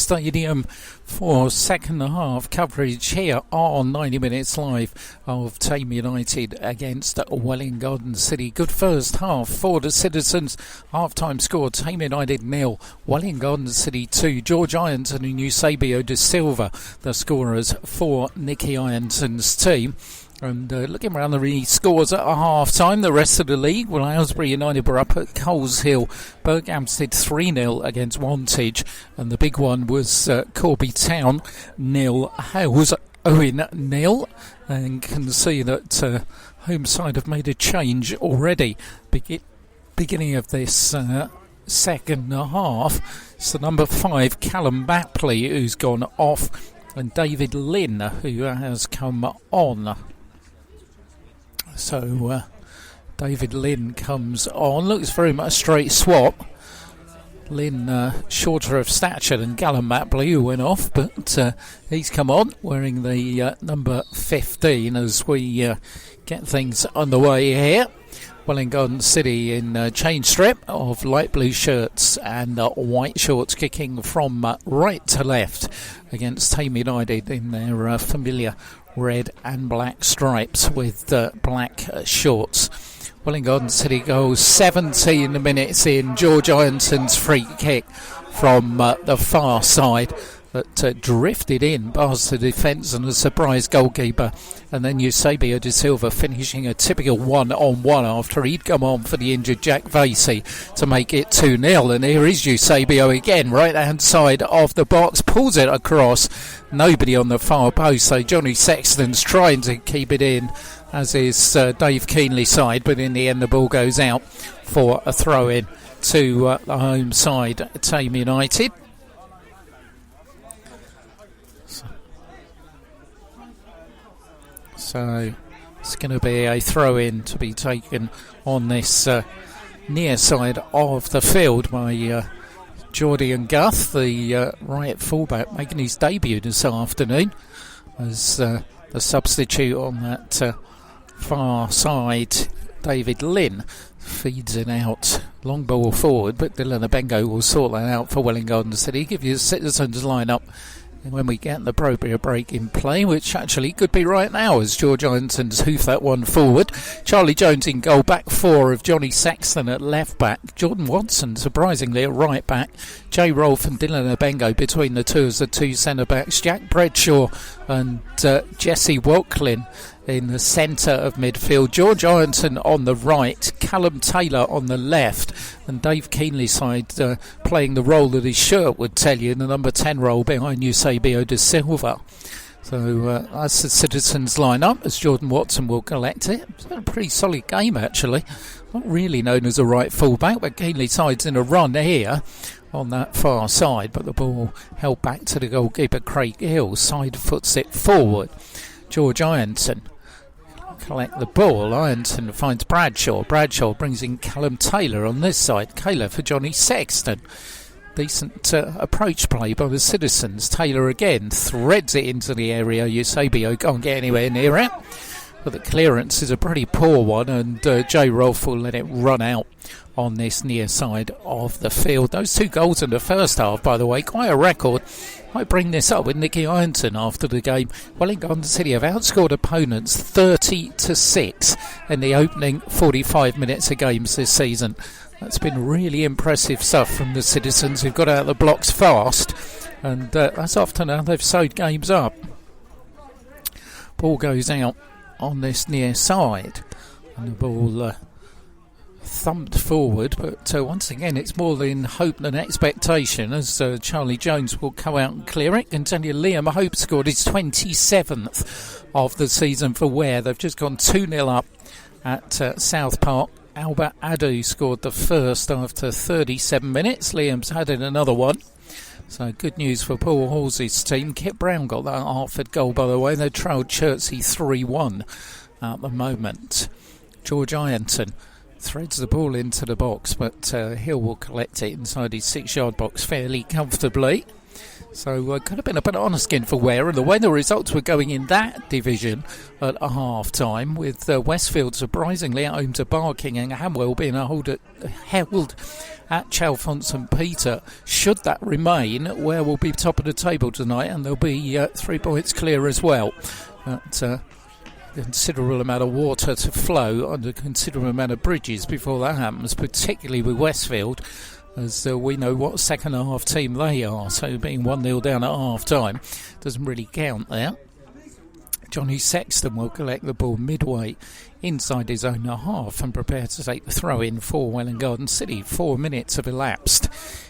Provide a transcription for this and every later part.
Stadium for second half coverage here on 90 Minutes Live of Thame United against Welwyn Garden City. Good first half for the Citizens. Half-time score, Thame United 0, Welwyn Garden City 2. George Ironton and Eusebio de Silva, the scorers for Nicky Ironton's team. And looking around the scores at a half-time, the rest of the league, well, Aylesbury United were up at Coleshill. Berkhamsted 3-0 against Wantage. And the big one was Corby Town 0, Hales Owen 0. And can see that home side have made a change already. Beginning of this second half. It's the number 5, Callum Bapley, who's gone off. And David Lynn, who has come on. So David Lynn comes on. Looks very much straight swap. Lynn shorter of stature than Callum Bapley, who went off, but he's come on wearing the number 15 as we get things underway here. Welwyn Garden City in change strip of light blue shirts and white shorts, kicking from right to left against Thame United in their familiar red and black stripes with black shorts. Welwyn Garden City goes 17 minutes in. George Ironton's free kick from the far side that drifted in past the defence and a surprise goalkeeper. And then Eusebio de Silva finishing a typical one-on-one after he'd come on for the injured Jack Vasey to make it 2-0. And here is Eusebio again, right-hand side of the box, pulls it across. Nobody on the far post, so Johnny Sexton's trying to keep it in, as is Dave Keenley's side, but in the end the ball goes out for a throw-in to the home side, Thame United. So it's going to be a throw-in to be taken on this near side of the field by Geordie and Guth, the right fullback, making his debut this afternoon as the substitute on that far side. David Lynn feeds it out, long ball forward, but Dylan Abengo will sort that out for Welwyn Garden City. Give you the Citizens line up when we get an appropriate break in play, which actually could be right now as George Ironton's hoof that one forward. Charlie Jones in goal, back four of Johnny Sexton at left back, Jordan Watson surprisingly at right back, Jay Rolfe and Dylan Abengo between the two as the two centre backs, Jack Bradshaw and Jesse Walklin in the centre of midfield, George Ironton on the right, Callum Taylor on the left, and Dave Keenley's side playing the role that his shirt would tell you, in the number 10 role behind Eusebio de Silva. So that's the Citizens line-up as Jordan Watson will collect it. It's been a pretty solid game actually. Not really known as a right full-back, but Keenley's side's in a run here on that far side, but the ball held back to the goalkeeper Craig Hill. Side foots it forward. George Ironton collect the ball. Ironton finds Bradshaw. Bradshaw brings in Callum Taylor on this side. Taylor for Johnny Sexton. Decent approach play by the Citizens. Taylor again threads it into the area. Eusebio can't get anywhere near it, but the clearance is a pretty poor one, and Jay Rolfe will let it run out on this near side of the field. Those two goals in the first half, by the way, quite a record. Might bring this up with Nicky Ironton after the game. Welwyn Garden City have outscored opponents 30-6 in the opening 45 minutes of games this season. That's been really impressive stuff from the Citizens, who've got out of the blocks fast, and that's often how they've sewed games up. Ball goes out on this near side, and the ball thumped forward, but once again it's more in hope than expectation, as Charlie Jones will come out and clear it. And tell you, Liam Hope scored his 27th of the season for Ware. They've just gone 2-0 up at South Park. Albert Adu scored the first after 37 minutes. Liam's added another one. So good news for Paul Hall's team. Kit Brown got that Hartford goal, by the way. They trailed Chertsey 3-1 at the moment. George Ironton threads the ball into the box, but Hill will collect it inside his 6-yard box fairly comfortably. So could have been a banana skin for Ware, and the way the results were going in that division at a half-time, with Westfield surprisingly at home to Barking and Hamwell being held at Chalfont St Peter. Should that remain, Ware will be top of the table tonight, and they'll be 3 points clear as well. But considerable amount of water to flow under a considerable amount of bridges before that happens, particularly with Westfield, as we know what second half team they are, so being 1-0 down at half time doesn't really count there. Johnny Sexton will collect the ball midway inside his own half and prepare to take the throw in for Welwyn Garden City. 4 minutes have elapsed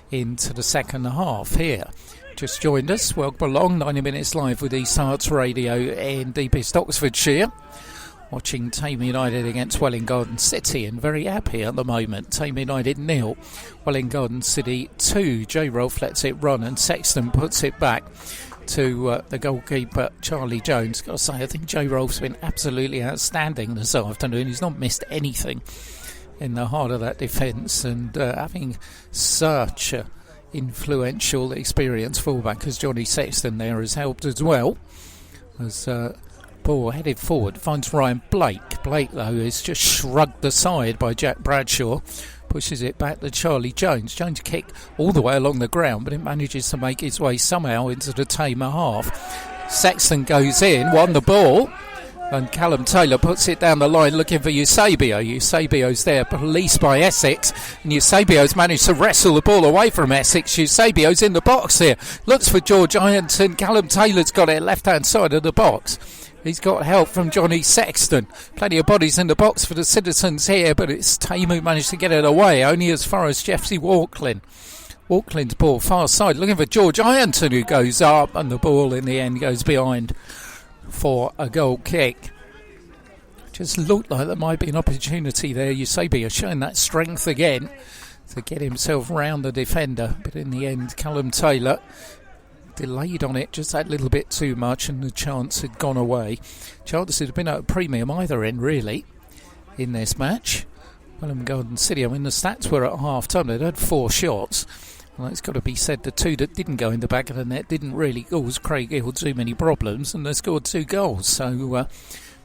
into the second half here. Just joined us, welcome along, 90 minutes live with East Hearts Radio in deepest Oxfordshire. Watching Thame United against Welwyn Garden City, and very happy at the moment. Thame United 0, Welwyn Garden City 2. J. Rolfe lets it run and Sexton puts it back to the goalkeeper Charlie Jones. Got to say, I think J. Rolfe's been absolutely outstanding this afternoon. He's not missed anything in the heart of that defence, and having such an influential, experienced fullback as Johnny Sexton there has helped as well. As ball headed forward, finds Ryan Blake. Blake, though, is just shrugged aside by Jack Bradshaw. Pushes it back to Charlie Jones. Jones kick all the way along the ground, but it manages to make its way somehow into the Tamer half. Sexton goes in, won the ball, and Callum Taylor puts it down the line looking for Eusebio. Eusebio's there, policed by Essex, and Eusebio's managed to wrestle the ball away from Essex. Eusebio's in the box here, looks for George Ironton. Callum Taylor's got it left hand side of the box. He's got help from Johnny Sexton. Plenty of bodies in the box for the citizens here, but it's Thame who managed to get it away, only as far as Jeffsy Walklin. Walklin's ball far side, looking for George Ironton, who goes up, and the ball in the end goes behind for a goal kick. Just looked like there might be an opportunity there. Eusebio showing that strength again to get himself round the defender, but in the end Callum Taylor delayed on it just that little bit too much, and the chance had gone away. Chances had been at a premium either end, really, in this match. Welwyn Garden City, I mean, the stats were at half time. They'd had 4 shots. Well, it's got to be said, the 2 that didn't go in the back of the net didn't really cause Craig Hill too many problems, and they scored 2 goals. So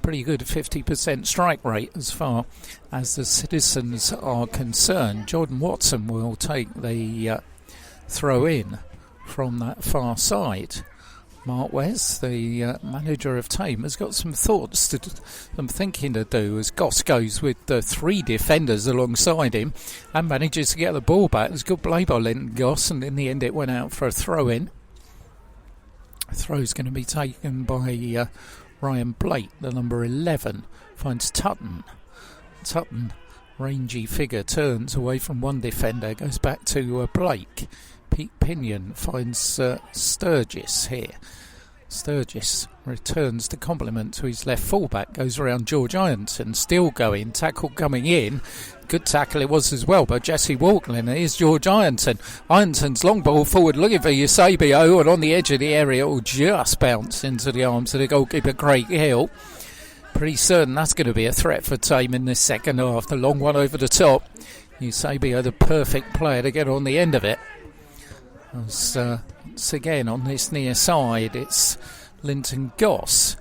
pretty good 50% strike rate as far as the citizens are concerned. Jordan Watson will take the throw in from that far side. Mark West, the manager of Thame, has got some thinking to do as Goss goes with 3 defenders alongside him and manages to get the ball back. There's good play by Linton Goss, and in the end it went out for a throw-in. Throw's going to be taken by Ryan Blake, the number 11, finds Tutton. Tutton, rangy figure, turns away from one defender, goes back to Blake. Pete Pinion finds Sturgis here. Sturgis returns the compliment to his left fullback, goes around George Ironton, still going, tackle coming in. Good tackle it was as well by Jesse Walklin. Here's George Ironton. Ironton's long ball forward looking for Eusebio, and on the edge of the area it will just bounce into the arms of the goalkeeper Craig Hill. Pretty certain that's going to be a threat for Thame in this second half. The long one over the top. Eusebio, the perfect player to get on the end of it. As, once again on this near side it's Linton Goss.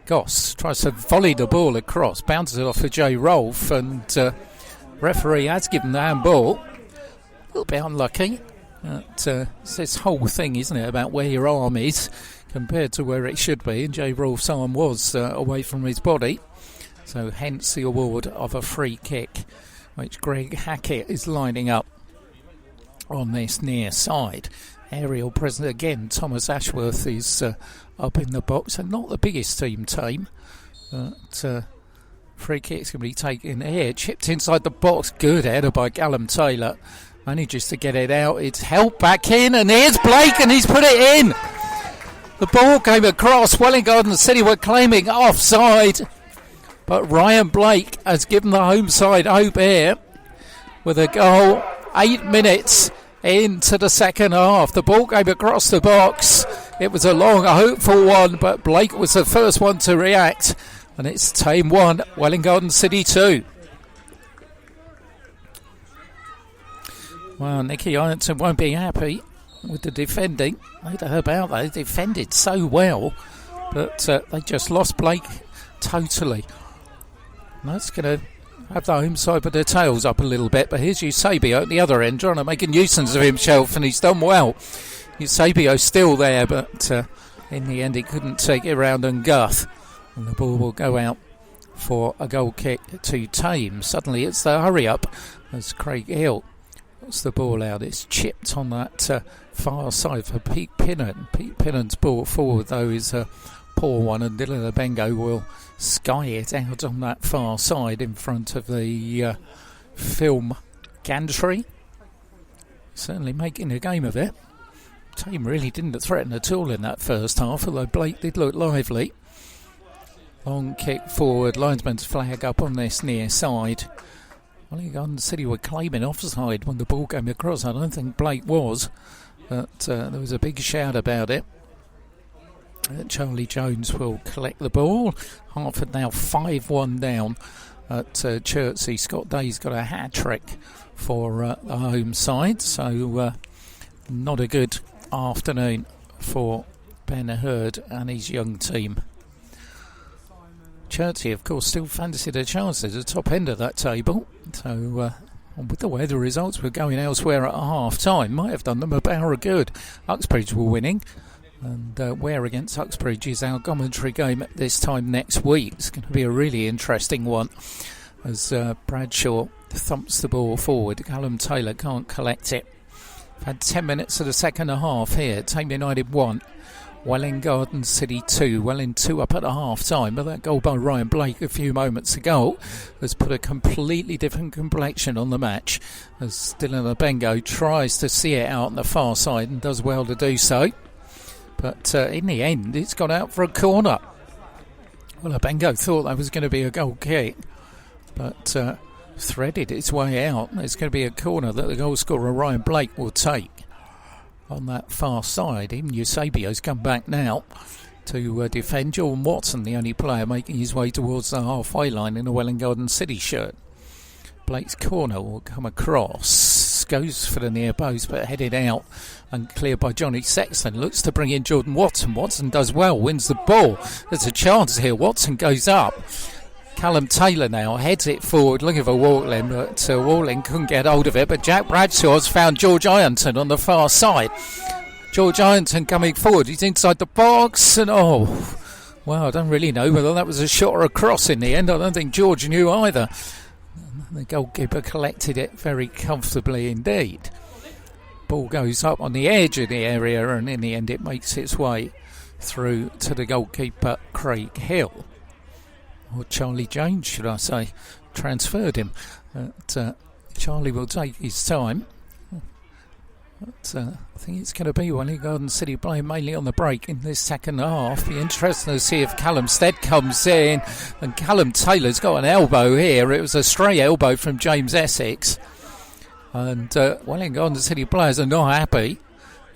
Goss tries to volley the ball across, bounces it off for J. Rolfe, and referee has given the handball. A little bit unlucky. It's this whole thing, isn't it, about where your arm is compared to where it should be, and J. Rolfe's arm was away from his body, so hence the award of a free kick, which Greg Hackett is lining up on this near side. Aerial present again. Thomas Ashworth is up in the box, and not the biggest team, Thame, but free kick's going to be taken here, chipped inside the box. Good header by Callum Taylor, manages to get it out. It's helped back in, and here's Blake, and he's put it in. The ball came across. Welwyn Garden City were claiming offside, but Ryan Blake has given the home side hope here with a goal 8 minutes into the second half. The ball came across the box. It was a long, hopeful one, but Blake was the first one to react, and it's Thame 1, Welwyn Garden City 2. Well, Nicky Ironton won't be happy. with the defending. No doubt about that. They defended so well, but they just lost Blake totally. And that's going to have the home side with their tails up a little bit. But here's Eusebio at the other end, trying to make a nuisance of himself, and he's done well. Eusebio's still there, but in the end he couldn't take it round and Guth. And the ball will go out for a goal kick to Thame. Suddenly it's the hurry-up as Craig Hill puts the ball out. It's chipped on that far side for Pete Pinnon. Pete Pinnon's ball forward, though, is a poor one, and Dylan Abengo will sky it out on that far side in front of the film gantry. Certainly making a game of it. Thame really didn't threaten at all in that first half, although Blake did look lively. Long kick forward, linesman's flag up on this near side. Welwyn City were claiming offside when the ball came across. I don't think Blake was, but there was a big shout about it. Charlie Jones will collect the ball. Hartford now 5-1 down at Chertsey. Scott Day's got a hat-trick for the home side, so not a good afternoon for Ben Hurd and his young team. Chertsey, of course, still fancied a chance at the top end of that table. So, with the way the results were going elsewhere at half-time, might have done them a power of good. Uxbridge were winning. And Ware against Uxbridge is our commentary game at this time next week. It's going to be a really interesting one as Bradshaw thumps the ball forward. Callum Taylor can't collect it. Had 10 minutes of the second half here. Thame United 1. Welwyn Garden City 2. Welwyn 2 up at the half-time, but that goal by Ryan Blake a few moments ago has put a completely different complexion on the match as Dylan Abengo tries to see it out on the far side and does well to do so. But in the end, it's gone out for a corner. Well, Abengo thought that was going to be a goal kick, but threaded its way out. It's going to be a corner that the goal scorer Ryan Blake will take. On that far side, even Eusebio's come back now to defend. Jordan Watson, the only player making his way towards the halfway line in a Welwyn Garden City shirt. Blake's corner will come across, goes for the near post, but headed out and cleared by Johnny Sexton. Looks to bring in Jordan Watson. Watson does well, wins the ball. There's a chance here. Watson goes up. Callum Taylor now heads it forward, looking for Waltling, but Waltling couldn't get hold of it. But Jack Bradshaw's found George Ironton on the far side. George Ironton coming forward. He's inside the box, and well, I don't really know whether that was a shot or a cross in the end. I don't think George knew either. The goalkeeper collected it very comfortably indeed. Ball goes up on the edge of the area, and in the end it makes its way through to the goalkeeper Craig Hill. Or Charlie Jones, should I say. Transferred him. But Charlie will take his time. But I think it's going to be Welwyn Garden City playing mainly on the break in this second half. Be interesting to see if Callum Stead comes in. And Callum Taylor's got an elbow here. It was a stray elbow from James Essex. And Welwyn Garden City players are not happy.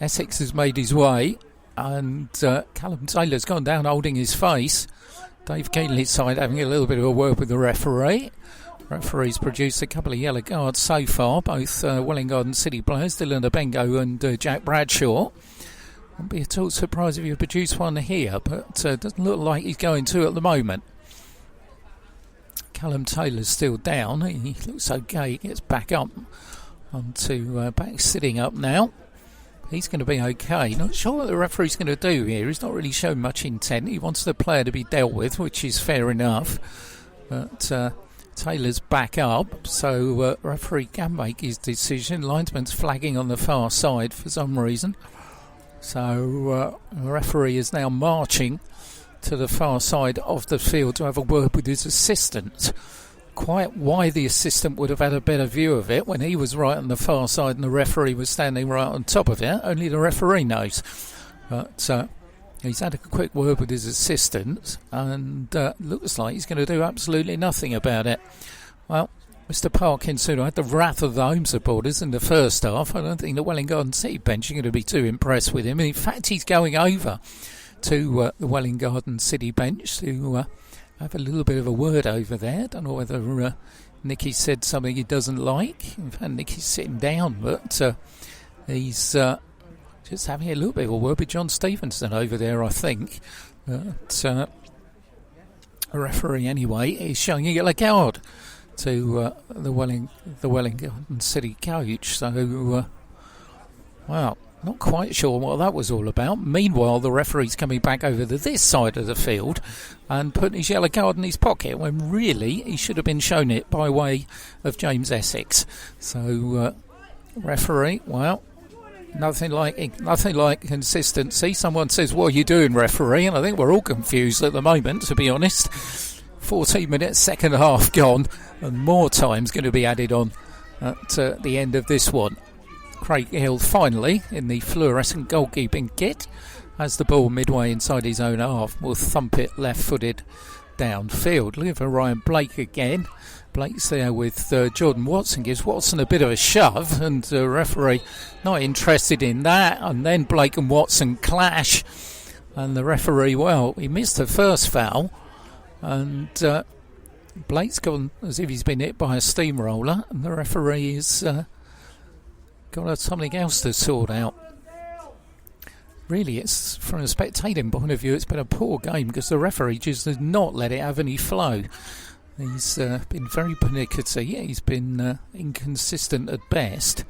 Essex has made his way. And Callum Taylor's gone down holding his face. Dave Keeley's side having a little bit of a word with the referee. Referee's produced a couple of yellow cards so far, both Welwyn Garden City players, Dylan Abengo and Jack Bradshaw. Wouldn't be at all surprised if you produce one here, but doesn't look like he's going to at the moment. Callum Taylor's still down. He looks okay. He gets back up onto back sitting up now. He's going to be okay. Not sure what the referee's going to do here. He's not really shown much intent. He wants the player to be dealt with, which is fair enough. But Taylor's back up, so referee can make his decision. Linesman's flagging on the far side for some reason. So the referee is now marching to the far side of the field to have a word with his assistant. Quite why the assistant would have had a better view of it when he was right on the far side and the referee was standing right on top of it, only the referee knows. But he's had a quick word with his assistant and looks like he's going to do absolutely nothing about it. Well, Mr. Parkinson had the wrath of the home supporters in the first half. I don't think the Welwyn Garden City bench are going to be too impressed with him. In fact, he's going over to the Welwyn Garden City bench to have a little bit of a word over there. Don't know whether Nicky said something he doesn't like. In fact, Nicky's sitting down, but he's Just having a little bit of a word with John Stevenson over there, I think. But a referee, anyway, is showing a yellow card to the Welwyn City coach. So, well, not quite sure what that was all about. Meanwhile, the referee's coming back over to this side of the field and putting his yellow card in his pocket when really he should have been shown it by way of James Essex. So, referee, well, nothing like consistency. Someone says, "What are you doing, referee?" And I think we're all confused at the moment, to be honest. 14 minutes, second half gone, and more time's going to be added on at the end of this one. Craig Hill finally in the fluorescent goalkeeping kit as the ball midway inside his own half will thump it left-footed downfield. Looking for Ryan Blake again. Blake's there with Jordan Watson, gives Watson a bit of a shove, and the referee not interested in that, and then Blake and Watson clash, and the referee, well, he missed the first foul, and Blake's gone as if he's been hit by a steamroller, and the referee is got something else to sort out. Really, it's from a spectating point of view, it's been a poor game because the referee just does not let it have any flow. He's been very pernickety. He's been inconsistent at best,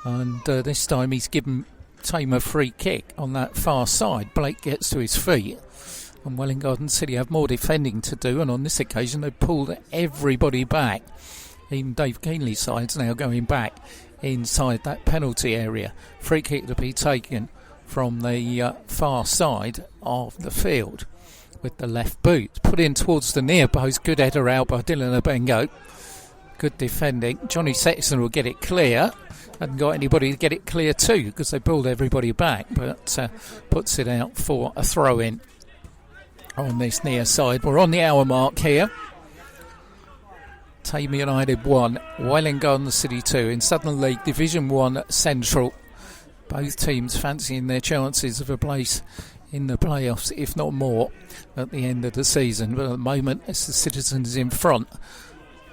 and this time he's given Thame a free kick on that far side. Blake gets to his feet, and Welwyn City have more defending to do, and on this occasion they pulled everybody back. Even Dave Keenley's side's now going back inside that penalty area. Free kick to be taken from the far side of the field with the left boot. Put in towards the near post. Good header out by Dylan Abengo. Good defending. Johnny Sexton will get it clear. Hadn't got anybody to get it clear too because they pulled everybody back, but puts it out for a throw-in on this near side. We're on the hour mark here. Thame United 1, Welwyn City 2 in Southern League Division 1 Central. Both teams fancying their chances of a place in the playoffs, if not more, at the end of the season. But at the moment, it's the Citizens in front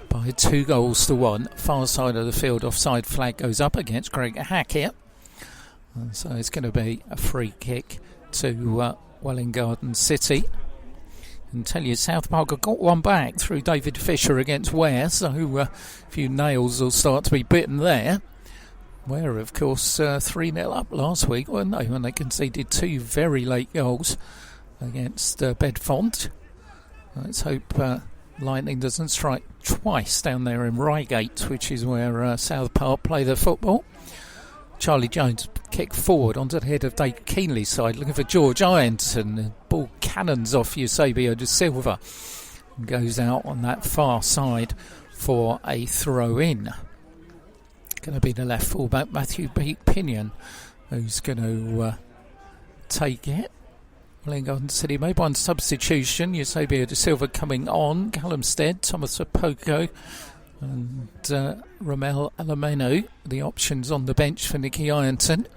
by 2-1. Far side of the field, offside flag goes up against Greg Hackett. And so it's going to be a free kick to Welwyn City. And tell you, South Park have got one back through David Fisher against Ware, so a few nails will start to be bitten there. Ware, of course, 3-0 up last week, weren't they, when they conceded 2 very late goals against Bedfont. Let's hope lightning doesn't strike twice down there in Reigate, which is where South Park play their football. Charlie Jones kick forward onto the head of Dave Keenley's side, looking for George Ironton. The ball cannons off Eusebio de Silva and goes out on that far side for a throw-in. Going to be the left fullback Matthew Pinion who's going to take it. Welwyn City made one substitution. Eusebio de Silva coming on. Callum Stead, Thomas Apoko and Ramel Alamenu, the options on the bench for Nicky Ironton,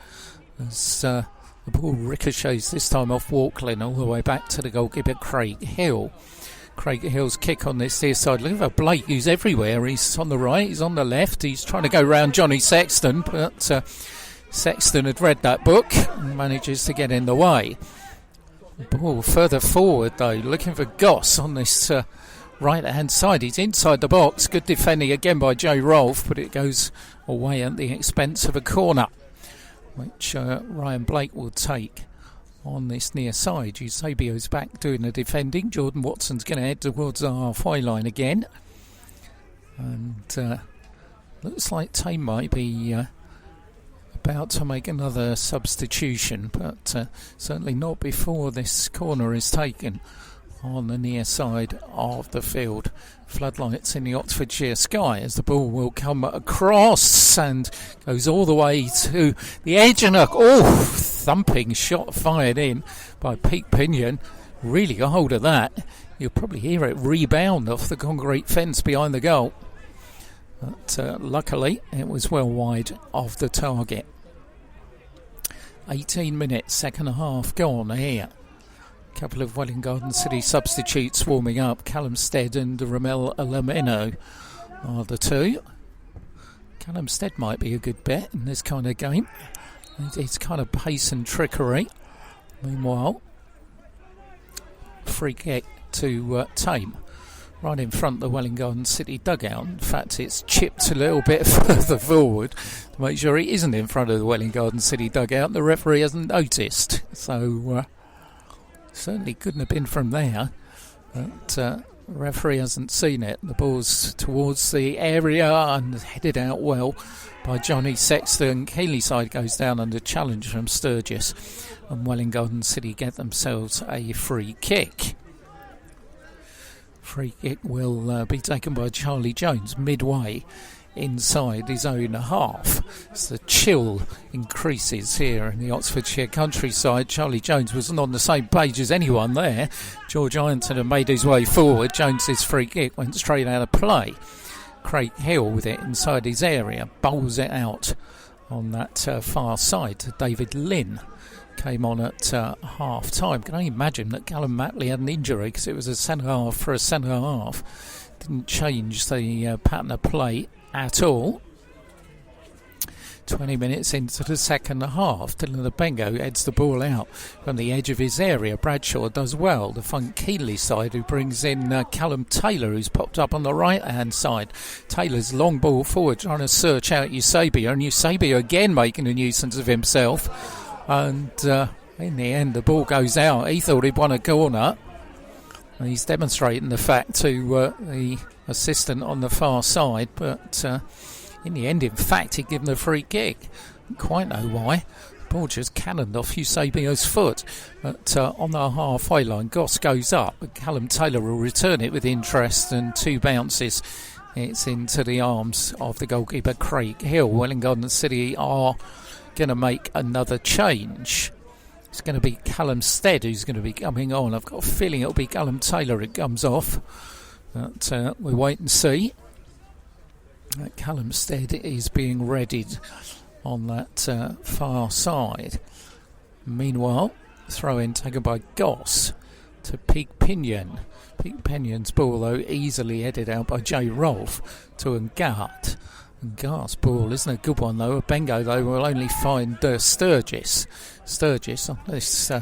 as the ball ricochets this time off Walklin all the way back to the goalkeeper Craig Hill. Craig Hill's kick on this near side. Look at Blake, who's everywhere. He's on the right, he's on the left, he's trying to go round Johnny Sexton, but Sexton had read that book and manages to get in the way. Ball further forward though, looking for Goss on this right hand side. He's inside the box. Good defending again by Joe Rolfe, but it goes away at the expense of a corner, which Ryan Blake will take on this near side. Eusebio's back doing the defending. Jordan Watson's going to head towards the halfway line again, and looks like Thame might be about to make another substitution, but certainly not before this corner is taken on the near side of the field. Floodlights in the Oxfordshire sky as the ball will come across and goes all the way to the edge, and a thumping shot fired in by Pete Pinion. Really got hold of that. You'll probably hear it rebound off the concrete fence behind the goal, but luckily it was well wide of the target. 18 minutes, second half gone here. A couple of Welwyn City substitutes warming up. Callum Stead and Ramel Alameno are the two. Callum Stead might be a good bet in this kind of game. It's kind of pace and trickery. Meanwhile, free kick to Thame, right in front of the Welwyn Garden City dugout. In fact, it's chipped a little bit further forward to make sure he isn't in front of the Welwyn Garden City dugout. The referee hasn't noticed, so certainly couldn't have been from there. But the referee hasn't seen it. The ball's towards the area and headed out well by Johnny Sexton. Keighley side goes down under challenge from Sturgis, and Welwyn Garden City get themselves a free kick. Free kick will be taken by Charlie Jones midway inside his own half. As the chill increases here in the Oxfordshire countryside, Charlie Jones wasn't on the same page as anyone there. George Ironton had made his way forward. Jones's free kick went straight out of play. Craig Hill with it inside his area, bowls it out on that far side to David Lynn. Came on at half time. Can I imagine that Callum Matley had an injury because it was a centre half for a centre half. Didn't change the pattern of play at all. 20 minutes into the second half, Dylan Abengo heads the ball out from the edge of his area. Bradshaw does well. The Funk Keighley side, who brings in Callum Taylor, who's popped up on the right hand side. Taylor's long ball forward, trying to search out Eusebio, and Eusebio again making a nuisance of himself. And in the end, the ball goes out. He thought he'd won a corner. And he's demonstrating the fact to the assistant on the far side, but in the end, in fact, he'd given a free kick. Didn't quite know why. The ball just cannoned off Eusebio's foot. But on the halfway line, Goss goes up, but Callum Taylor will return it with interest, and 2 bounces. It's into the arms of the goalkeeper, Craig Hill. Welwyn Garden City are going to make another change. It's going to be Callum Stead who's going to be coming on. I've got a feeling it'll be Callum Taylor it comes off. But we'll wait and see. Callum Stead is being readied on that far side. Meanwhile, throw in taken by Goss to Peak Pinion. Peak Pinion's ball, though, easily headed out by Jay Rolfe to Ngat. Ngat's ball isn't a good one, though. Bengo, though, will only find Sturgis. Sturgis on this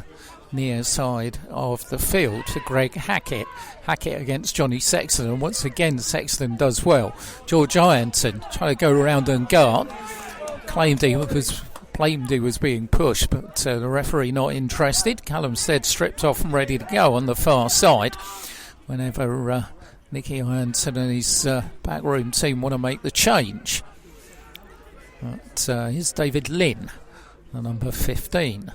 near side of the field to Greg Hackett. Hackett against Johnny Sexton, and once again Sexton does well. George Ironton trying to go around Ngat. Claimed he was being pushed, but the referee not interested. Callum Stead stripped off and ready to go on the far side. Whenever Nicky Ironton and his backroom team want to make the change. But here's David Lynn, the number 15.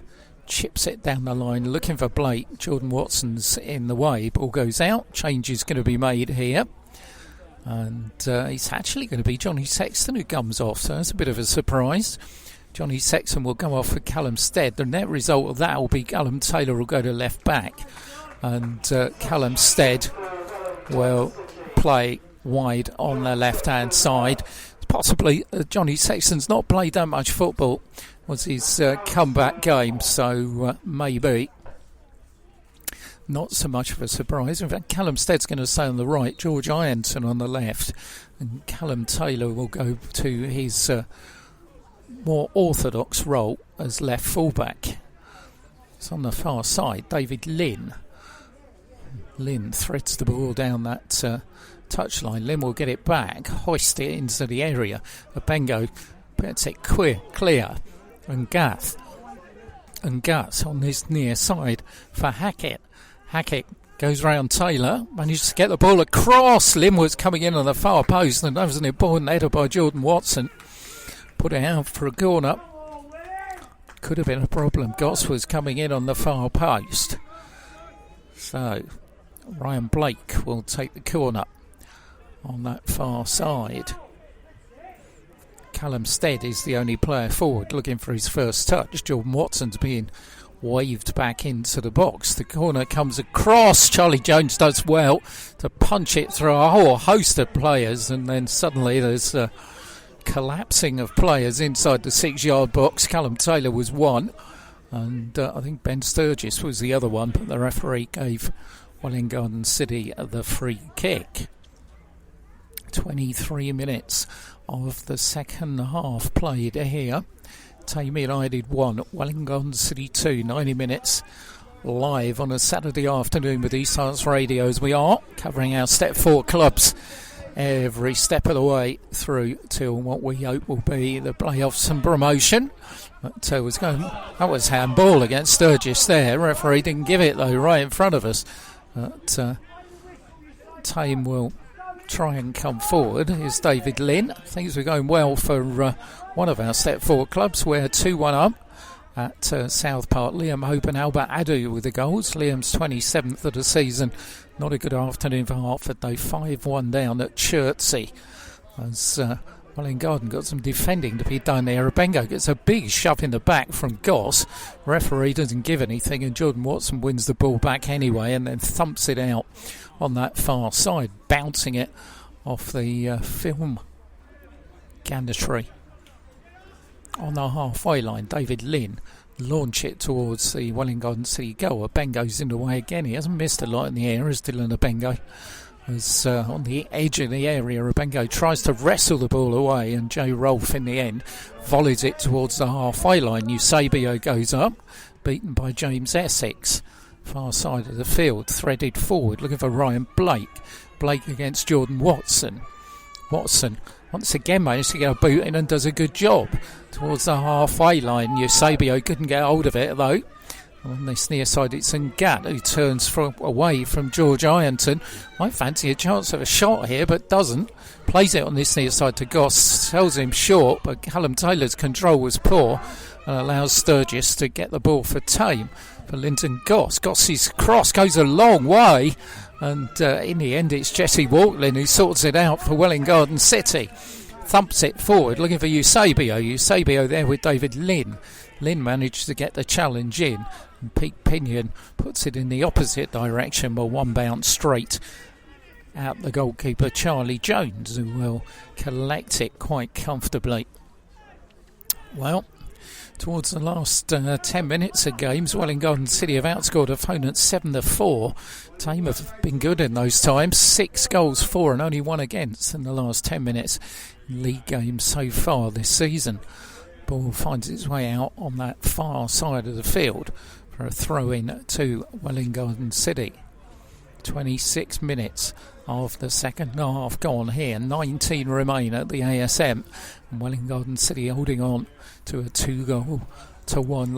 Chips it down the line, looking for Blake. Jordan Watson's in the way. Ball goes out. Change is going to be made here. And it's actually going to be Johnny Sexton who comes off, so that's a bit of a surprise. Johnny Sexton will come off for Callum Stead. The net result of that will be Callum Taylor will go to left back. And Callum Stead will play wide on the left-hand side. Possibly Johnny Sexton's not played that much football. Was his comeback game, so maybe not so much of a surprise. In fact, Callum Stead's going to stay on the right, George Ironton on the left, and Callum Taylor will go to his more orthodox role as left fullback. It's on the far side, David Lynn. Lynn threads the ball down that touchline. Lynn will get it back, hoist it into the area. Abengo gets it clear. And Gath on this near side for Hackett. Hackett goes round Taylor, manages to get the ball across. Lynn was coming in on the far post, and that was an important header by Jordan Watson. Put it out for a corner. Could have been a problem. Goss was coming in on the far post. So Ryan Blake will take the corner on that far side. Callum Stead is the only player forward looking for his first touch. Jordan Watson's being waved back into the box. The corner comes across. Charlie Jones does well to punch it through a whole host of players, and then suddenly there's a collapsing of players inside the 6-yard box. Callum Taylor was one, and I think Ben Sturgis was the other one, but the referee gave Welwyn Garden City the free kick. 23 minutes of the second half played here. Thame United 1, Welwyn City 2, 90 minutes live on a Saturday afternoon with East Arts Radio, as we are covering our Step 4 clubs every step of the way through to what we hope will be the playoffs and promotion. But that was handball against Sturgis there. Referee didn't give it though, right in front of us. But Thame will try and come forward. Here's David Lynn. Things were going well for one of our Step 4 clubs. We're 2-1 up at South Park. Liam Hope and Albert Adu with the goals. Liam's 27th of the season. Not a good afternoon for Hartford though. 5-1 down at Chertsey. As Welwyn Garden got some defending to be done there. Abengo gets a big shove in the back from Goss. Referee doesn't give anything, and Jordan Watson wins the ball back anyway and then thumps it out on that far side, bouncing it off the film gantry. On the halfway line, David Lynn launch it towards the Welwyn Garden City goal. Abengo's in the way again. He hasn't missed a lot in the air, as Dylan Abengo. As on the edge of the area, Abengo tries to wrestle the ball away, and Joe Rolfe in the end volleys it towards the halfway line. Eusebio goes up, beaten by James Essex. Far side of the field, threaded forward, looking for Ryan Blake. Blake against Jordan Watson. Watson once again managed to get a boot in and does a good job towards the halfway line. Eusebio couldn't get hold of it though. On this near side, it's Ngat who turns away from George Ironton. Might fancy a chance of a shot here, but doesn't. Plays it on this near side to Goss, sells him short, but Callum Taylor's control was poor and allows Sturgis to get the ball for Thame. For Linton Goss. Goss's cross goes a long way, and in the end it's Jesse Walklin who sorts it out for Welwyn Garden City. Thumps it forward, looking for Eusebio. Eusebio there with David Lynn. Lynn managed to get the challenge in, and Pete Pinion puts it in the opposite direction, but one bounce straight out the goalkeeper Charlie Jones, who will collect it quite comfortably. Well, towards the last 10 minutes of games, Welwyn Garden City have outscored opponents 7-4. Thame have been good in those times. 6 goals for and only 1 against in the last 10 minutes in league games so far this season. Ball finds its way out on that far side of the field for a throw-in to Welwyn Garden City. 26 minutes of the second half gone here. 19 remain at the ASM. And Welwyn Garden City holding on to a 2-1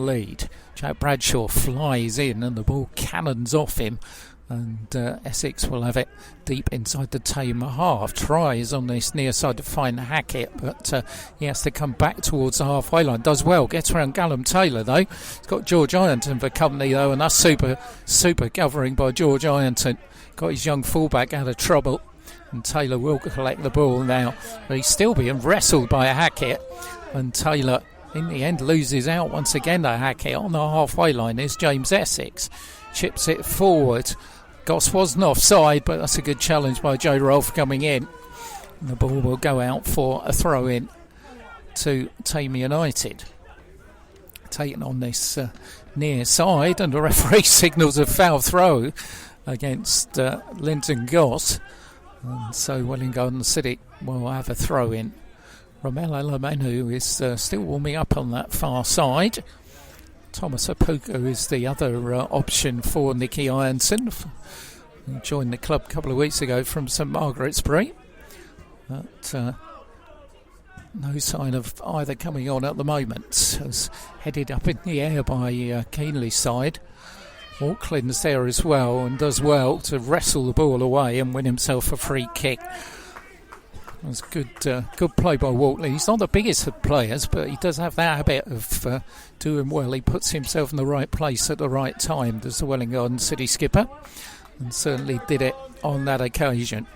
lead. Jack Bradshaw flies in and the ball cannons off him. And Essex will have it deep inside the Thame half. Tries on this near side to find Hackett, but he has to come back towards the halfway line. Does well, gets around Callum Taylor though. He's got George Ironton for company though, and that's super covering by George Ironton. Got his young fullback out of trouble, and Taylor will collect the ball now, but he's still being wrestled by Hackett, and Taylor in the end loses out once again to Hackett. On the halfway line is James Essex, chips it forward. Goss wasn't offside, but that's a good challenge by Joe Rolfe coming in. And the ball will go out for a throw-in to Thame United. Taken on this near side, and the referee signals a foul throw against Linton Goss. And so Welwyn Garden City will have a throw-in. Romelu Lamenu is still warming up on that far side. Thomas Apuku is the other option for Nicky Ironson, who joined the club a couple of weeks ago from St Margaret's-Bury. But no sign of either coming on at the moment. As headed up in the air by Keenley's side. Auckland's there as well and does well to wrestle the ball away and win himself a free kick. It was good play by Walkley. He's not the biggest of players, but he does have that habit of doing well. He puts himself in the right place at the right time, does the Welwyn Garden City skipper, and certainly did it on that occasion.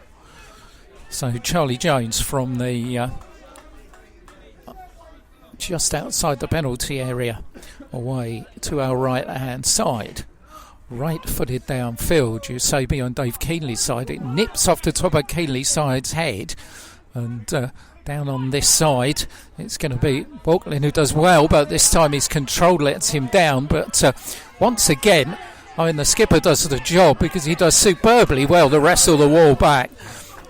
So Charlie Jones from the just outside the penalty area, away to our right-hand side. Right-footed downfield, Eusebio on Dave Keenley's side. It nips off the top of Keenley's side's head. And down on this side, it's going to be Walklin who does well, but this time his control lets him down. But once again, the skipper does the job because he does superbly well to wrestle the wall back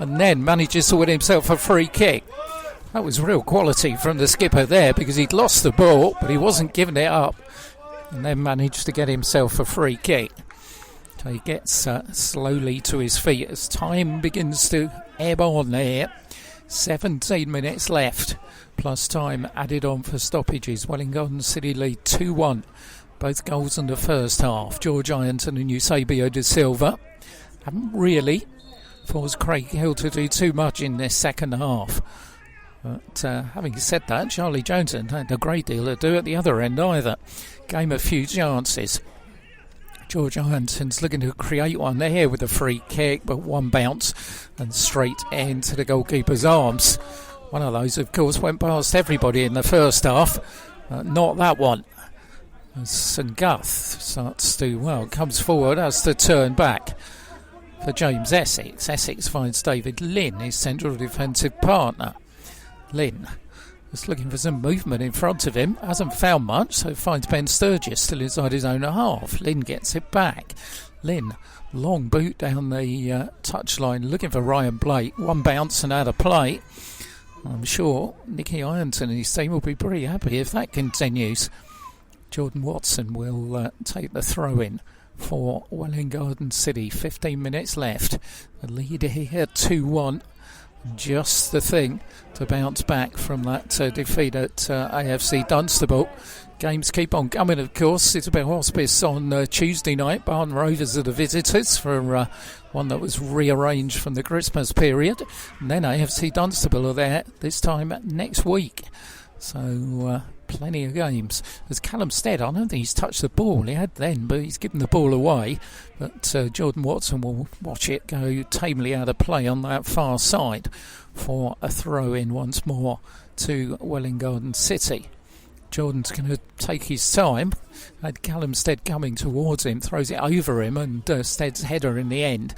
and then manages to win himself a free kick. That was real quality from the skipper there, because he'd lost the ball, but he wasn't giving it up, and then managed to get himself a free kick. So he gets slowly to his feet as time begins to ebb on there. 17 minutes left, plus time added on for stoppages. Welwyn Garden City lead 2-1. Both goals in the first half. George Ironton and Eusebio de Silva haven't really forced Craig Hill to do too much in this second half. But having said that, Charlie Jones hadn't had a great deal to do at the other end either. Game a few chances. George Ironton's looking to create one there with a free kick, but one bounce and straight into the goalkeeper's arms. One of those, of course, went past everybody in the first half. Not that one. St Guth starts to, comes forward, has to turn back for James Essex. Essex finds David Lynn, his central defensive partner. Lynn is looking for some movement in front of him, hasn't found much, so finds Ben Sturgis still inside his own half. Lynn gets it back. Lynn, long boot down the touchline, looking for Ryan Blake. One bounce and out of play. I'm sure Nicky Ironton and his team will be pretty happy if that continues. Jordan Watson will take the throw-in for Welwyn Garden City. 15 minutes left. The lead here 2-1. Just the thing to bounce back from that defeat at AFC Dunstable. Games keep on coming, of course. Isabel Hospice on Tuesday night. Barton Rovers are the visitors for one that was rearranged from the Christmas period. And then AFC Dunstable are there this time next week. So plenty of games. There's Callum Stead. I don't think he's touched the ball. He had then, but he's given the ball away. But Jordan Watson will watch it go tamely out of play on that far side for a throw-in once more to Welwyn Garden City. Jordan's going to take his time. Had Callum Stead coming towards him, throws it over him, and Stead's header in the end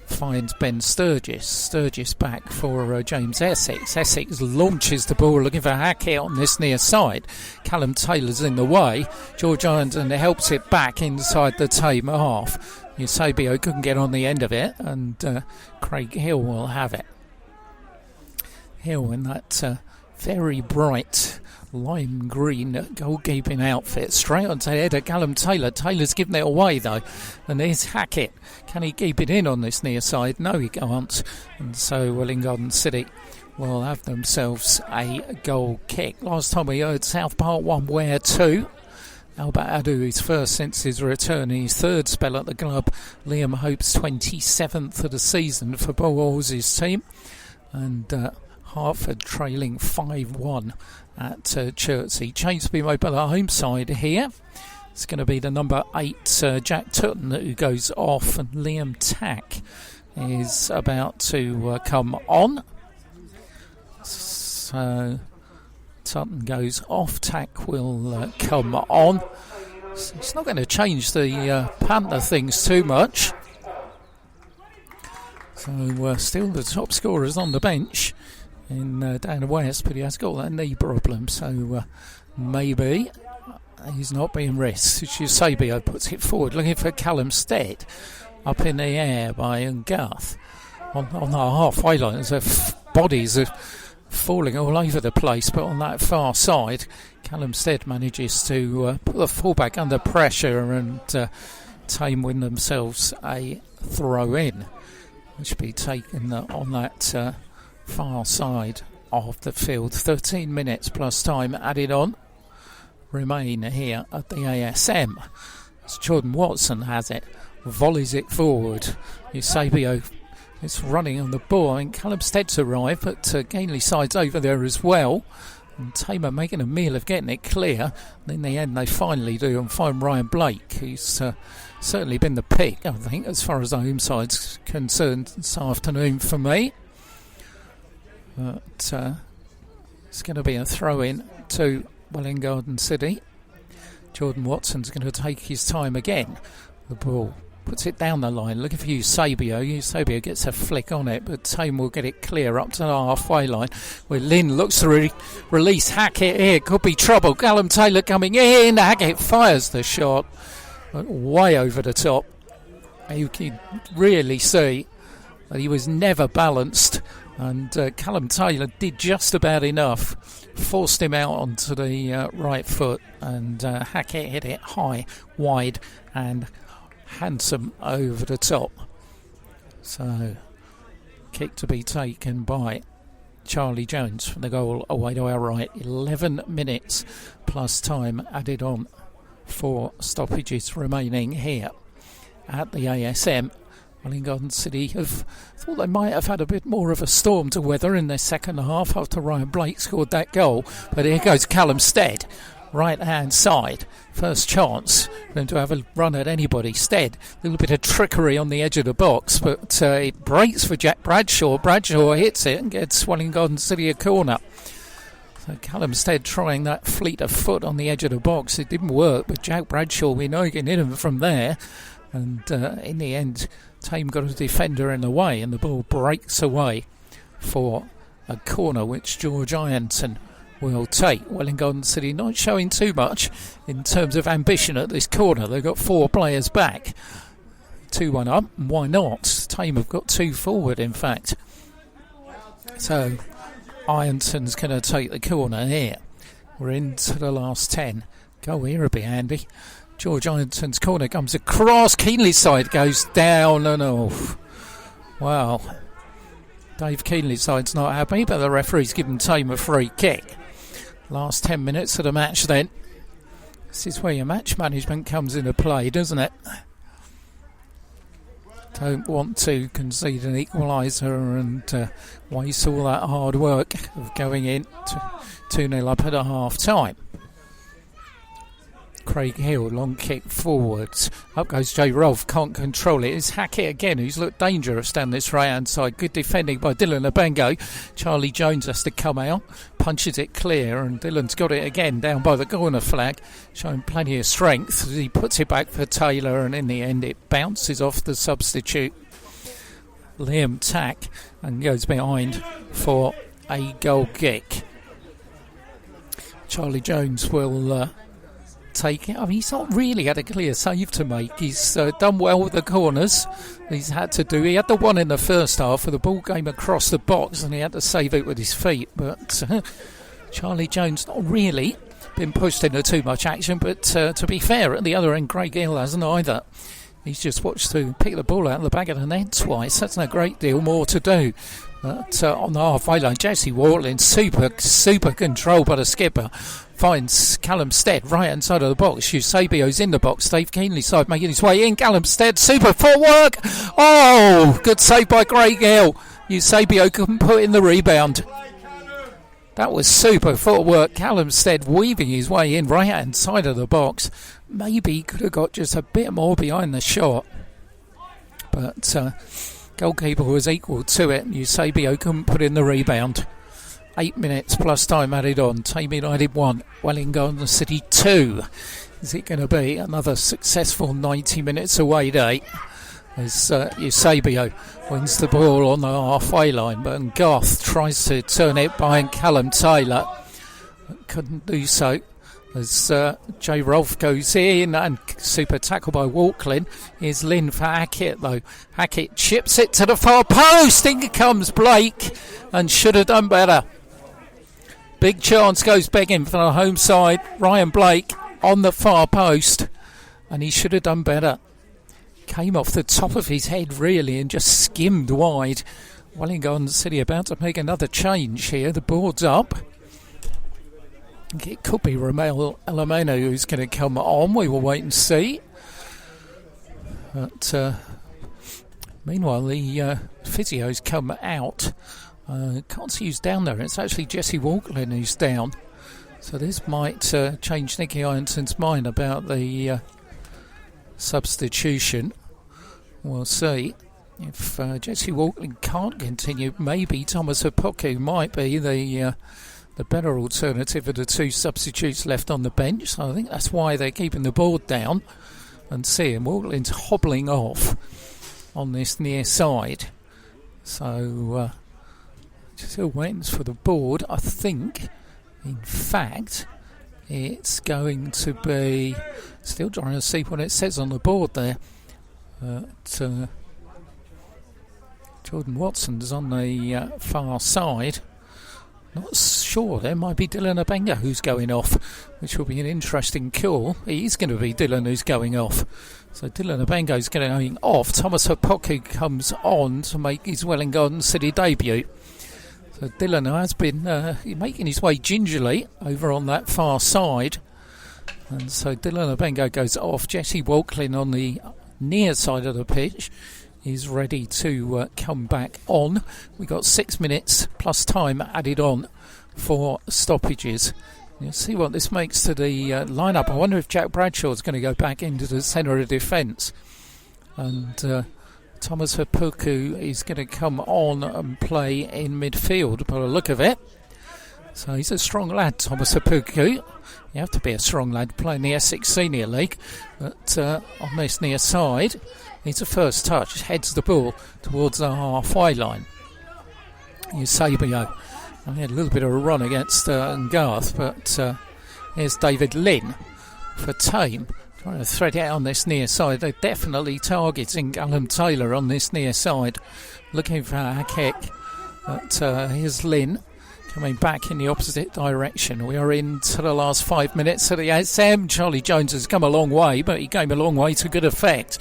finds Ben Sturgis. Sturgis back for James Essex. Essex launches the ball looking for Hackett on this near side. Callum Taylor's in the way. George Ironton helps it back inside the Thame half. Eusebio couldn't get on the end of it, and Craig Hill will have it. Hill in that very bright lime green goalkeeping outfit, straight onto the head of Callum Taylor. Taylor's given it away though, and there's Hackett. Can he keep it in on this near side? No, he can't, and so Welwyn Garden City will have themselves a goal kick. Last time we heard South Park 1, Ware 2. Albert Adu is first since his return in his third spell at the club. Liam Hope's 27th of the season for Paul Hall's team, and Hartford trailing 5-1 at Chertsey. Change to be made by the home side here. It's going to be the number 8 Jack Tutton who goes off, and Liam Tack is about to come on. So Tutton goes off, Tack will come on. So it's not going to change the Panther things too much. So still the top scorers on the bench in down west, but he has got that knee problem, so maybe he's not being risked. Eusebio puts it forward, looking for Callum Stead, up in the air by Guth on the halfway line. There's bodies are falling all over the place, but on that far side, Callum Stead manages to put the fullback under pressure, and Thame win themselves a throw-in, which will be taken on that far side of the field. 13 minutes plus time added on remain here at the ASM as Jordan Watson has it, volleys it forward. Eusebio is running on the ball, and Callum Stead's arrived, but Gainley side's over there as well, and Thame making a meal of getting it clear. And in the end they finally do and find Ryan Blake, who's certainly been the pick, I think, as far as the home side's concerned this afternoon for me. But it's going to be a throw-in to Welwyn Garden City. Jordan Watson's going to take his time again. The ball puts it down the line, looking for Eusebio. Eusebio gets a flick on it, but Thame will get it clear up to the halfway line, where Lynn looks to release Hackett here. Could be trouble. Callum Taylor coming in. Hackett fires the shot way over the top. You can really see that he was never balanced And Callum Taylor did just about enough, forced him out onto the right foot, and Hackett hit it high, wide, and handsome over the top. So, kick to be taken by Charlie Jones from the goal away to our right. 11 minutes plus time added on for stoppages remaining here at the ASM. Welwyn City have thought they might have had a bit more of a storm to weather in their second half after Ryan Blake scored that goal. But here goes Callum Stead, right hand side. First chance for him to have a run at anybody. Stead, a little bit of trickery on the edge of the box, but it breaks for Jack Bradshaw. Bradshaw hits it and gets Welwyn City a corner. So Callum Stead trying that fleet of foot on the edge of the box. It didn't work, but Jack Bradshaw, we know he can hit him from there. And in the end, Thame got a defender in the way, and the ball breaks away for a corner which George Ironton will take. Welwyn City not showing too much in terms of ambition at this corner. They've got 4 players back. 2-1 up, and why not? Thame have got 2 forward, in fact. So Ironton's going to take the corner here. We're into the last 10. Go here would be handy. George Ironton's corner comes across. Keenley's side goes down and off. Wow. Dave Keenley's side's not happy, but the referee's given Thame a free kick. Last 10 minutes of the match then. This is where your match management comes into play, doesn't it? Don't want to concede an equaliser and waste all that hard work of going in to 2-0 up at a half time. Craig Hill, long kick forwards. Up goes Jay Rolfe, can't control it. It's Hackett again, who's looked dangerous down this right hand side. Good defending by Dylan Abengo. Charlie Jones has to come out, punches it clear, and Dylan's got it again down by the corner flag, showing plenty of strength. He puts it back for Taylor, and in the end it bounces off the substitute Liam Tack and goes behind for a goal kick. Charlie Jones will take it. I mean, he's not really had a clear save to make. He's done well with the corners. He had the one in the first half where the ball came across the box and he had to save it with his feet. But Charlie Jones not really been pushed into too much action. But to be fair, at the other end, Craig Hill hasn't either. He's just watched to pick the ball out of the back of the net twice. That's not a great deal more to do. But on the halfway line, Jesse Wortlin, super control by the skipper. Finds Callum Stead right hand side of the box. Eusebio's in the box. Dave Keenley's side making his way in. Callum Stead, super footwork. Oh, good save by Craig Hill. Eusebio couldn't put in the rebound. That was super footwork. Callum Stead weaving his way in right hand side of the box. Maybe he could have got just a bit more behind the shot. But goalkeeper was equal to it. Eusebio couldn't put in the rebound. 8 minutes plus time added on. Thame United 1, Welwyn City 2. Is it going to be another successful 90 minutes away day? As Eusebio wins the ball on the halfway line, but Garth tries to turn it behind Callum Taylor. But couldn't do so. As Jay Rolfe goes in and super tackle by Walklin. Here's Lynn for Hackett though. Hackett chips it to the far post. In comes Blake and should have done better. Big chance goes begging for the home side. Ryan Blake on the far post, and he should have done better. Came off the top of his head really and just skimmed wide. Welwyn City about to make another change here. The board's up. It could be Romel Alameno who's going to come on. We will wait and see. But meanwhile, the physio's come out. Can't see who's down there. It's actually Jesse Walklin who's down. So this might change Nicky Ironton's mind about the substitution. We'll see. If Jesse Walklin can't continue, maybe Thomas Apoku might be the better alternative of the 2 substitutes left on the bench. So I think that's why they're keeping the board down and seeing Walklin's hobbling off on this near side. So still waiting for the board. I think, in fact, it's going to be... Still trying to see what it says on the board there. Jordan Watson's on the far side. Not sure, there might be Dylan Abenga who's going off, which will be an interesting call. He's going to be Dylan who's going off. So Dylan Abenga's going off. Thomas Hapoku comes on to make his Welwyn Garden City debut. So Dylan has been making his way gingerly over on that far side. And so Dylan Abenga goes off. Jesse Walklin on the near side of the pitch is ready to come back on. We got 6 minutes plus time added on for stoppages. You'll see what this makes to the lineup. I wonder if Jack Bradshaw's going to go back into the centre of defence. And Thomas Hapuku is going to come on and play in midfield by the look of it. So he's a strong lad, Thomas Hapuku. You have to be a strong lad playing the Essex Senior League. But on this near side, it's a first touch, heads the ball towards the halfway line. Eusebio. I had a little bit of a run against Garth, but here's David Lynn for Thame. Trying to thread it out on this near side. They're definitely targeting Callum Taylor on this near side. Looking for Hakek. But here's Lynn coming back in the opposite direction. We are into the last 5 minutes of the SM. Charlie Jones has come a long way, but he came a long way to good effect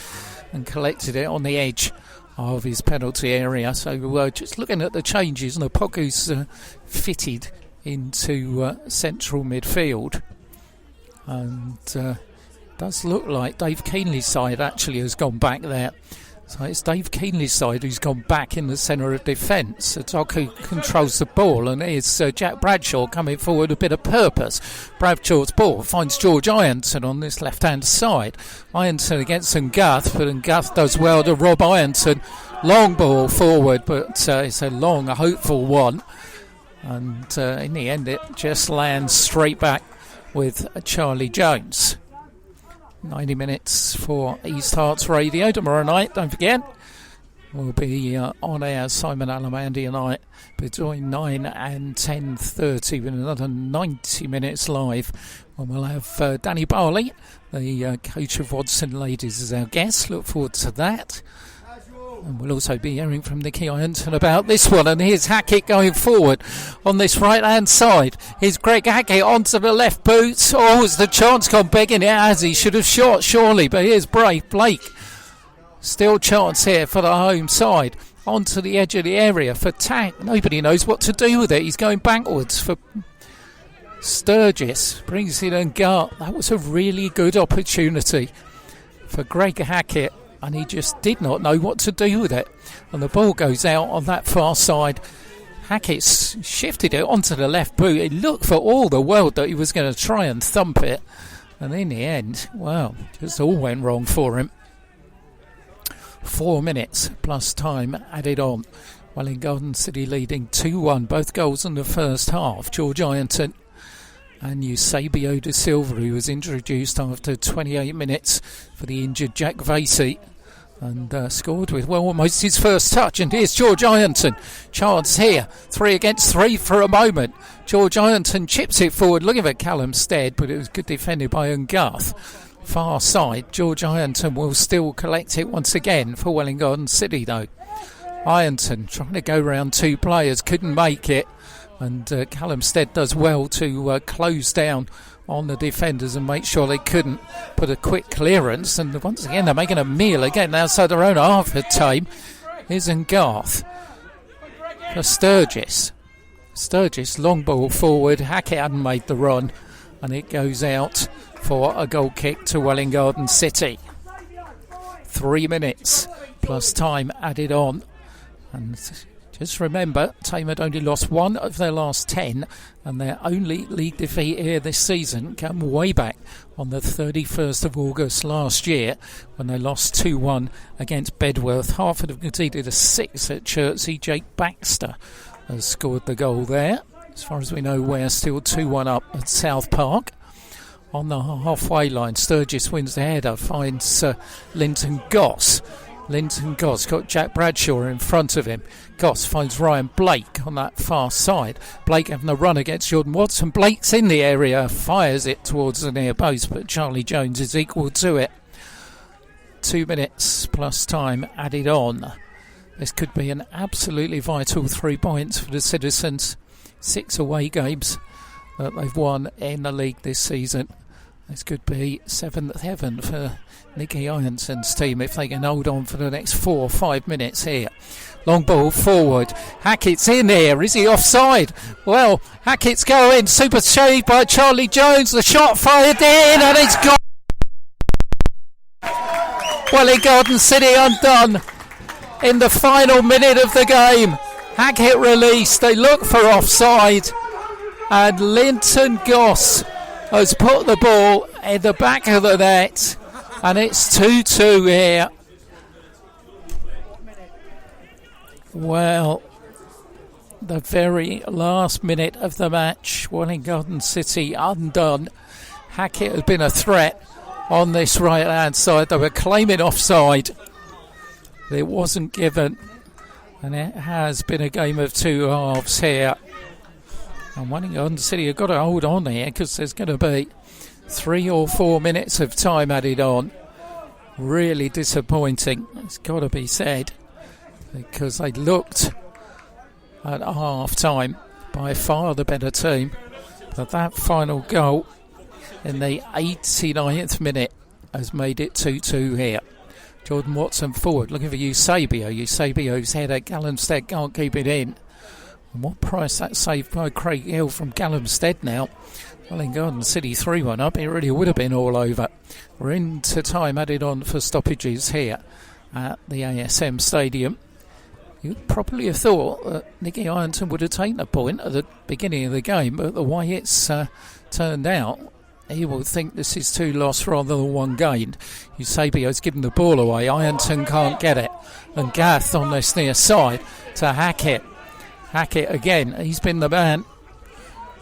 and collected it on the edge of his penalty area. So just looking at the changes, and Opoku's fitted into central midfield. And does look like Dave Keenley's side actually has gone back there. So it's Dave Keenley's side who's gone back in the centre of defence. Otoku controls the ball, and here's Jack Bradshaw coming forward a bit of purpose. Bradshaw's ball finds George Ironton on this left-hand side. Ironton against Ngath, but Ngath does well to rob Ironton. Long ball forward, but it's a long, hopeful one. And in the end, it just lands straight back with Charlie Jones. 90 minutes for East Hearts Radio tomorrow night, don't forget. We'll be on air, Simon Alamandy and I, between 9 and 10:30 with another 90 minutes live. And we'll have Danny Barley, the coach of Wadson Ladies, as our guest. Look forward to that. And we'll also be hearing from Nicky Ironton about this one. And here's Hackett going forward on this right-hand side. Here's Greg Hackett onto the left boot. Oh, has the chance gone begging it as he should have shot, surely. But here's Blake. Still chance here for the home side. Onto the edge of the area for Tank. Nobody knows what to do with it. He's going backwards for Sturgis. Brings it and Gart. That was a really good opportunity for Greg Hackett. And he just did not know what to do with it. And the ball goes out on that far side. Hackett's shifted it onto the left boot. It looked for all the world that he was going to try and thump it. And in the end, well, just all went wrong for him. 4 minutes plus time added on. Welwyn Garden City leading 2-1. Both goals in the first half. George Ironton and Eusebio da Silva, who was introduced after 28 minutes for the injured Jack Vasey. And scored with, well, almost his first touch. And here's George Ironton. Chance here. 3 against 3 for a moment. George Ironton chips it forward, looking for Callum Stead, but it was good defended by Ungarth. Far side. George Ironton will still collect it once again for Welwyn Garden City, though. Ironton trying to go round 2 players, couldn't make it. And Callum Stead does well to close down on the defenders and make sure they couldn't put a quick clearance. And once again, they're making a meal again outside their own half of Thame. Here's Garth for Sturgis. Sturgis, long ball forward. Hackett hadn't made the run, and it goes out for a goal kick to Welwyn Garden City. 3 minutes plus time added on. And just remember, Thame had only lost 1 of their last 10, and their only league defeat here this season came way back on the 31st of August last year when they lost 2-1 against Bedworth. Hartford have conceded a 6 at Chertsey. Jake Baxter has scored the goal there. As far as we know, we're still 2-1 up at South Park. On the halfway line, Sturgis wins the header, finds Linton Goss. Linton Goss got Jack Bradshaw in front of him. Goss finds Ryan Blake on that far side. Blake having a run against Jordan Watson. Blake's in the area, fires it towards the near post, but Charlie Jones is equal to it. 2 minutes plus time added on. This could be an absolutely vital 3 points for the Citizens. 6 away games that they've won in the league this season. This could be 7th heaven for Nicky Ironson's team if they can hold on for the next 4 or 5 minutes here. Long ball forward. Hackett's in here. Is he offside? Well, Hackett's going. Super save by Charlie Jones. The shot fired in and it's gone. Welwyn Garden City undone in the final minute of the game. Hackett released. They look for offside. And Linton Goss has put the ball in the back of the net. And it's 2-2 here. Well, the very last minute of the match, Welwyn Garden City undone. Hackett has been a threat on this right hand side. They were claiming offside. It wasn't given. And it has been a game of 2 halves here. And Welwyn Garden City have got to hold on here because there's going to be 3 or 4 minutes of time added on. Really disappointing, it's got to be said, because they looked at half time by far the better team. But that final goal in the 89th minute has made it 2-2 here. Jordan Watson forward, looking for Eusebio. Eusebio's header, Gallamstead can't keep it in. And what price that saved by Craig Hill from Gallamstead now. Welwyn Garden City 3-1 up. It really would have been all over. We're into time added on for stoppages here at the ASM Stadium. You'd probably have thought that Nicky Ironton would have taken a point at the beginning of the game, but the way it's turned out, he will think this is 2 lost rather than 1 gained. Eusebio's given the ball away. Ironton can't get it. And Gath on this near side to Hackett. Hackett again, he's been the man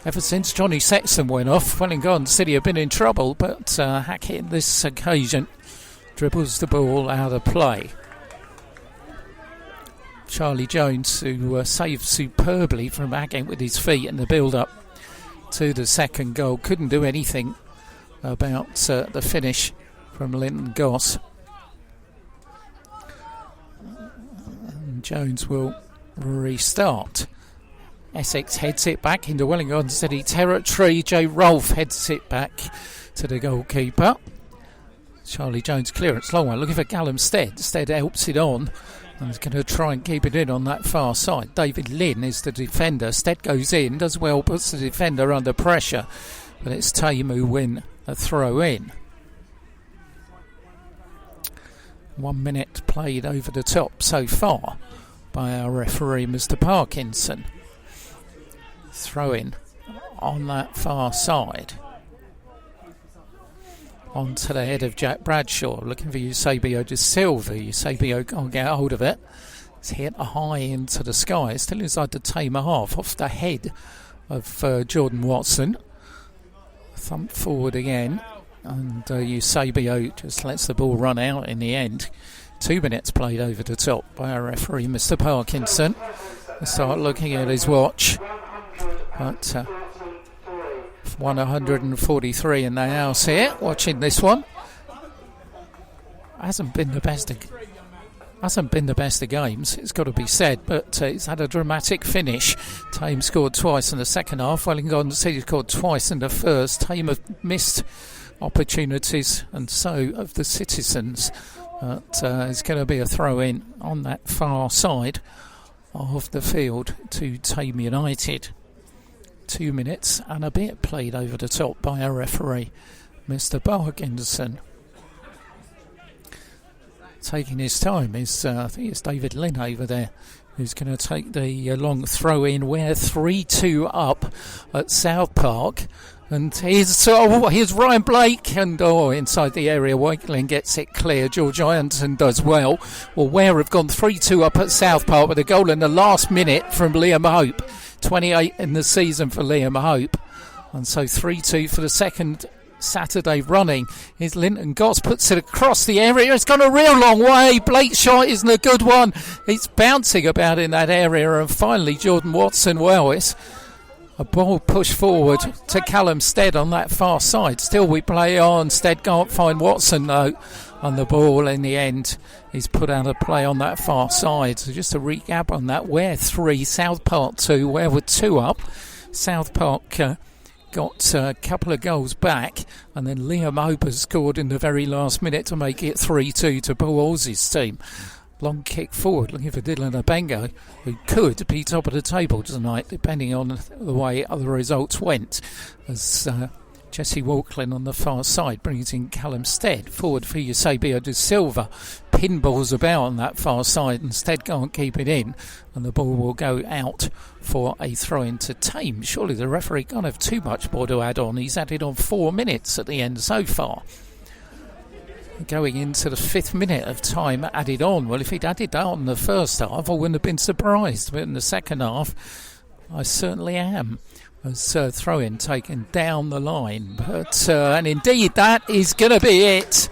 ever since Johnny Sexton went off. Welwyn Garden City have been in trouble, but Hackett this occasion dribbles the ball out of play. Charlie Jones, who saved superbly from Hackett with his feet in the build-up to the second goal, couldn't do anything about the finish from Linton Goss. And Jones will restart. Essex heads it back into Welwyn Garden City territory. Jay Rolfe heads it back to the goalkeeper. Charlie Jones clearance, long one, looking for Gallamstead. Stead helps it on and is going to try and keep it in on that far side. David Lynn is the defender. Stead goes in, does well, puts the defender under pressure, but it's Thame who win a throw in. 1 minute played over the top so far by our referee, Mr. Parkinson. Throw in on that far side. Onto the head of Jack Bradshaw, looking for Eusebio de Silva. Eusebio can't get hold of it. It's hit high into the sky. Still inside the Thame half, off the head of Jordan Watson. Thump forward again, and Eusebio just lets the ball run out in the end. 2 minutes played over the top by our referee, Mr. Parkinson. We'll start looking at his watch. But 143 in the house here, watching this one. Hasn't been the best of games, it's got to be said, but it's had a dramatic finish. Thame scored twice in the second half. Welwyn Garden City scored twice in the first. Thame have missed opportunities, and so have the Citizens. But it's going to be a throw in on that far side of the field to Thame United. 2 minutes and a bit played over the top by our referee, Mr. Parkinson. Taking his time is, I think it's David Lynn over there, who's going to take the long throw in. We're 3-2 up at South Park. And here's Ryan Blake, and inside the area, Wakeling gets it clear. George Ironton does well. Well, Ware have gone 3-2 up at South Park with a goal in the last minute from Liam Hope. 28 in the season for Liam Hope. And so 3-2 for the second Saturday running. Here's Linton Goss, puts it across the area. It's gone a real long way. Blake's shot isn't a good one. It's bouncing about in that area. And finally, Jordan Watson, well, it's a ball pushed forward to Callum Stead on that far side. Still we play on. Stead can't find Watson though. and the ball in the end is put out of play on that far side. So just to recap on that, Ware 3, South Park 2, Ware were 2 up. South Park got a couple of goals back, and then Liam Ober scored in the very last minute to make it 3-2 to Paul Hawes' team. Long kick forward, looking for Dylan Abengo, who could be top of the table tonight, depending on the way other results went. As Jesse Walklin on the far side brings in Callum Stead forward for Eusebio de Silva. Pinballs about on that far side, and Stead can't keep it in, and the ball will go out for a throw into Thame. Surely the referee can't have too much more to add on. He's added on 4 minutes at the end so far. Going into the 5th minute of time added on. Well, if he'd added that on the first half, I wouldn't have been surprised. But in the second half, I certainly am. As throw-in taken down the line. But and indeed, that is going to be it.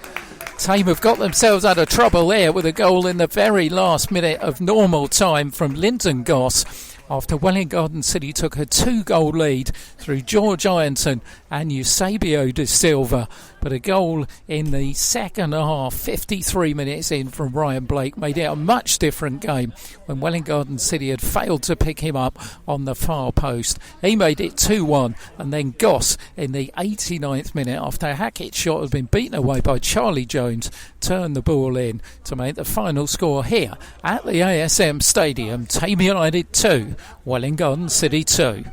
Thame have got themselves out of trouble there with a goal in the very last minute of normal time from Linton Goss, after Welwyn Garden City took a 2-goal lead through George Ironton and Eusebio de Silva. But a goal in the second half, 53 minutes in from Ryan Blake, made it a much different game when Welwyn Garden City had failed to pick him up on the far post. He made it 2-1, and then Goss in the 89th minute, after Hackett's shot had been beaten away by Charlie Jones, turned the ball in to make the final score here at the ASM Stadium. Thame United 2, Welwyn Garden City 2.